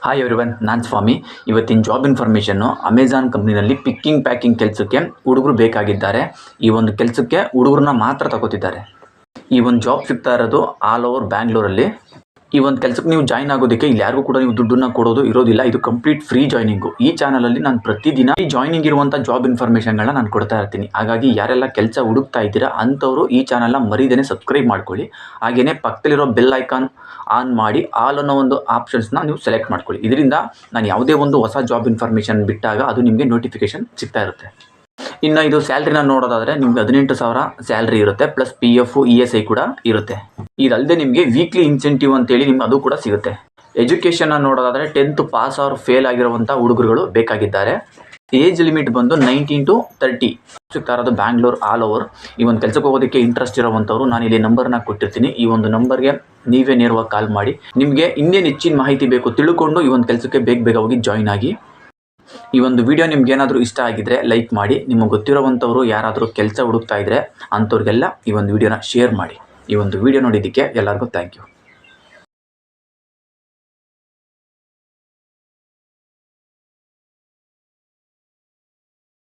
Hi everyone, ನಾನು ಸ್ವಾಮಿ. ಇವತ್ತಿನ job ಇನ್ಫಾರ್ಮೇಷನ್ನು ಅಮೆಜಾನ್ ಕಂಪ್ನಿನಲ್ಲಿ ಪಿಕ್ಕಿಂಗ್ ಪ್ಯಾಕಿಂಗ್ ಕೆಲಸಕ್ಕೆ ಹುಡುಗರು ಬೇಕಾಗಿದ್ದಾರೆ. ಈ ಒಂದು ಕೆಲಸಕ್ಕೆ ಹುಡುಗರನ್ನ ಮಾತ್ರ ತಗೋತಿದ್ದಾರೆ. ಈ ಒಂದು ಜಾಬ್ ಸಿಗ್ತಾ ಇರೋದು ಆಲ್ ಓವರ್ ಬ್ಯಾಂಗ್ಳೂರಲ್ಲಿ. ಈ ಒಂದು ಕೆಲಸಕ್ಕೆ ನೀವು ಜಾಯ್ನ್ ಆಗೋದಕ್ಕೆ ಇಲ್ಲಿ ಯಾರಿಗೂ ಕೂಡ ನೀವು ದುಡ್ಡನ್ನು ಕೊಡೋದು ಇರೋದಿಲ್ಲ. ಇದು ಕಂಪ್ಲೀಟ್ ಫ್ರೀ ಜಾಯ್ನಿಂಗು. ಈ ಚಾನಲಲ್ಲಿ ನಾನು ಪ್ರತಿದಿನ ಈ ಜಾಯ್ನಿಂಗ್ ಇರುವಂಥ ಜಾಬ್ ಇನ್ಫಾರ್ಮೇಷನ್ಗಳನ್ನ ನಾನು ಕೊಡ್ತಾ ಇರ್ತೀನಿ. ಹಾಗಾಗಿ ಯಾರೆಲ್ಲ ಕೆಲಸ ಹುಡುಕ್ತಾ ಇದ್ದೀರಾ ಅಂಥವರು ಈ ಚಾನಲ್ನ ಮರಿದೇನೆ ಸಬ್ಸ್ಕ್ರೈಬ್ ಮಾಡ್ಕೊಳ್ಳಿ. ಹಾಗೆಯೇ ಪಕ್ಕದಲ್ಲಿರೋ ಬೆಲ್ ಐಕಾನ್ ಆನ್ ಮಾಡಿ ಆಲ್ ಅನ್ನೋ ಒಂದು ಆಪ್ಷನ್ಸ್ನ ನೀವು ಸೆಲೆಕ್ಟ್ ಮಾಡ್ಕೊಳ್ಳಿ. ಇದರಿಂದ ನಾನು ಯಾವುದೇ ಒಂದು ಹೊಸ ಜಾಬ್ ಇನ್ಫಾರ್ಮೇಷನ್ ಬಿಟ್ಟಾಗ ಅದು ನಿಮಗೆ ನೋಟಿಫಿಕೇಶನ್ ಸಿಗ್ತಾ ಇರುತ್ತೆ. ಇನ್ನು ಇದು ಸ್ಯಾಲ್ರಿನ ನೋಡೋದಾದರೆ ನಿಮ್ಗೆ 18,000 ಸ್ಯಾಲ್ರಿ ಇರುತ್ತೆ, ಪ್ಲಸ್ PF ESI ಕೂಡ ಇರುತ್ತೆ. ಇದಲ್ಲದೆ ನಿಮಗೆ ವೀಕ್ಲಿ ಇನ್ಸೆಂಟಿವ್ ಅಂತೇಳಿ ನಿಮ್ಗೆ ಅದು ಕೂಡ ಸಿಗುತ್ತೆ. ಎಜುಕೇಷನ್ನ ನೋಡೋದಾದರೆ 10th ಪಾಸ್ ಆರ್ ಫೇಲ್ ಆಗಿರುವಂಥ ಹುಡುಗರುಗಳು ಬೇಕಾಗಿದ್ದಾರೆ. ಏಜ್ ಲಿಮಿಟ್ ಬಂದು 19 to 30 ಸಿಗ್ತಾ ಇರೋದು ಬ್ಯಾಂಗ್ಳೂರ್ ಆಲ್ ಓವರ್. ಈ ಒಂದು ಕೆಲಸಕ್ಕೆ ಹೋಗೋದಕ್ಕೆ ಇಂಟ್ರೆಸ್ಟ್ ಇರೋವಂಥವ್ರು ನಾನು ಇಲ್ಲಿ ನಂಬರ್ನ ಕೊಟ್ಟಿರ್ತೀನಿ. ಈ ಒಂದು ನಂಬರ್ಗೆ ನೀವೇ ನೇರವಾಗಿ ಕಾಲ್ ಮಾಡಿ. ನಿಮಗೆ ಇನ್ನೇನು ಹೆಚ್ಚಿನ ಮಾಹಿತಿ ಬೇಕು ತಿಳ್ಕೊಂಡು ಈ ಒಂದು ಕೆಲಸಕ್ಕೆ ಬೇಗ ಹೋಗಿ ಜಾಯ್ನ್ ಆಗಿ. ಈ ಒಂದು ವಿಡಿಯೋ ನಿಮ್ಗೆ ಏನಾದರೂ ಇಷ್ಟ ಆಗಿದ್ರೆ ಲೈಕ್ ಮಾಡಿ. ನಿಮಗೆ ಗೊತ್ತಿರೋವಂಥವ್ರು ಯಾರಾದರೂ ಕೆಲಸ ಹುಡುಕ್ತಾ ಇದ್ದರೆ ಅಂಥವ್ರಿಗೆಲ್ಲ ಈ ಒಂದು ವಿಡಿಯೋನ ಶೇರ್ ಮಾಡಿ. ಈ ಒಂದು ವಿಡಿಯೋ ನೋಡಿದ್ದಕ್ಕೆ ಎಲ್ಲರಿಗೂ ಥ್ಯಾಂಕ್ ಯು.